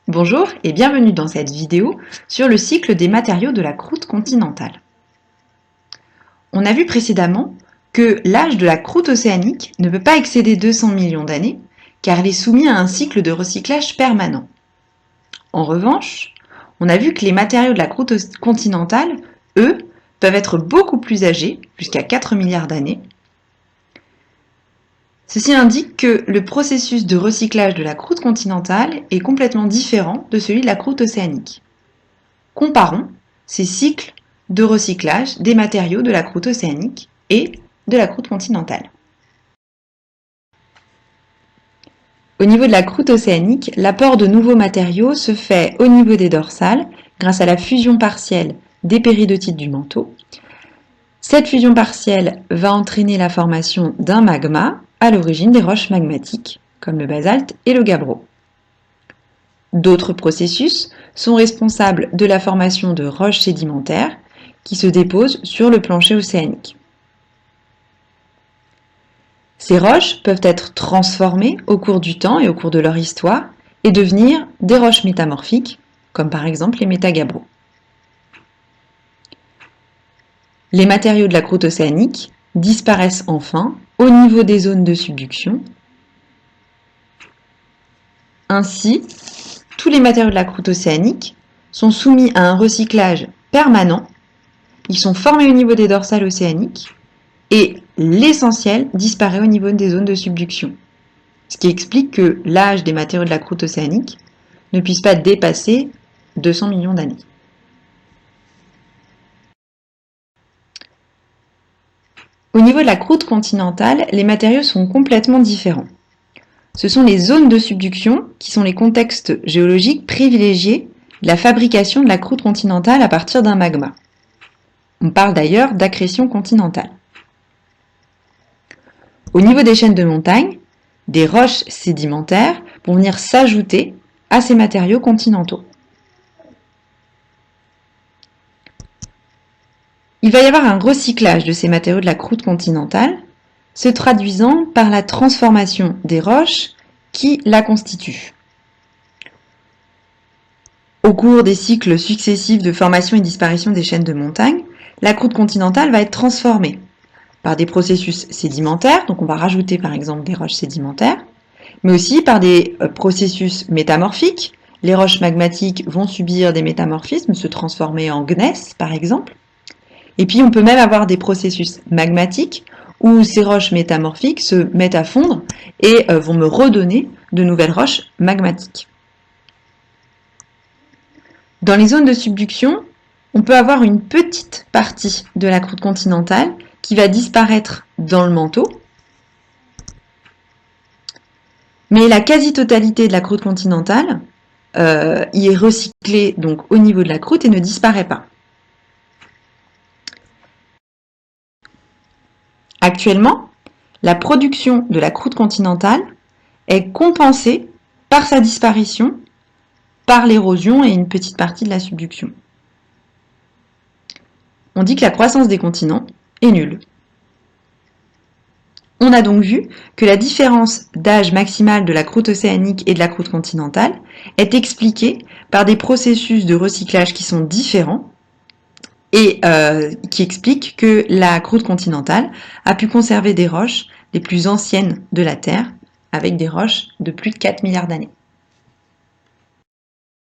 Bonjour et bienvenue dans cette vidéo sur le cycle des matériaux de la croûte continentale. On a vu précédemment que l'âge de la croûte océanique ne peut pas excéder 200 millions d'années car elle est soumise à un cycle de recyclage permanent. En revanche, on a vu que les matériaux de la croûte continentale, eux, peuvent être beaucoup plus âgés, jusqu'à 4 milliards d'années. Ceci indique que le processus de recyclage de la croûte continentale est complètement différent de celui de la croûte océanique. Comparons ces cycles de recyclage des matériaux de la croûte océanique et de la croûte continentale. Au niveau de la croûte océanique, l'apport de nouveaux matériaux se fait au niveau des dorsales grâce à la fusion partielle des péridotites du manteau. Cette fusion partielle va entraîner la formation d'un magma à l'origine des roches magmatiques, comme le basalte et le gabbro. D'autres processus sont responsables de la formation de roches sédimentaires qui se déposent sur le plancher océanique. Ces roches peuvent être transformées au cours du temps et au cours de leur histoire et devenir des roches métamorphiques, comme par exemple les métagabbros. Les matériaux de la croûte océanique disparaissent enfin au niveau des zones de subduction. Ainsi, tous les matériaux de la croûte océanique sont soumis à un recyclage permanent. Ils sont formés au niveau des dorsales océaniques et l'essentiel disparaît au niveau des zones de subduction. Ce qui explique que l'âge des matériaux de la croûte océanique ne puisse pas dépasser 200 millions d'années. Au niveau de la croûte continentale, les matériaux sont complètement différents. Ce sont les zones de subduction qui sont les contextes géologiques privilégiés de la fabrication de la croûte continentale à partir d'un magma. On parle d'ailleurs d'accrétion continentale. Au niveau des chaînes de montagnes, des roches sédimentaires vont venir s'ajouter à ces matériaux continentaux. Il va y avoir un recyclage de ces matériaux de la croûte continentale, se traduisant par la transformation des roches qui la constituent. Au cours des cycles successifs de formation et disparition des chaînes de montagnes, la croûte continentale va être transformée par des processus sédimentaires, donc on va rajouter par exemple des roches sédimentaires, mais aussi par des processus métamorphiques. Les roches magmatiques vont subir des métamorphismes, se transformer en gneiss par exemple. Et puis on peut même avoir des processus magmatiques où ces roches métamorphiques se mettent à fondre et vont me redonner de nouvelles roches magmatiques. Dans les zones de subduction, on peut avoir une petite partie de la croûte continentale qui va disparaître dans le manteau, mais la quasi-totalité de la croûte continentale y est recyclée donc au niveau de la croûte et ne disparaît pas. Actuellement, la production de la croûte continentale est compensée par sa disparition, par l'érosion et une petite partie de la subduction. On dit que la croissance des continents est nulle. On a donc vu que la différence d'âge maximal de la croûte océanique et de la croûte continentale est expliquée par des processus de recyclage qui sont différents et qui expliquent que la croûte continentale a pu conserver des roches les plus anciennes de la Terre avec des roches de plus de 4 milliards d'années.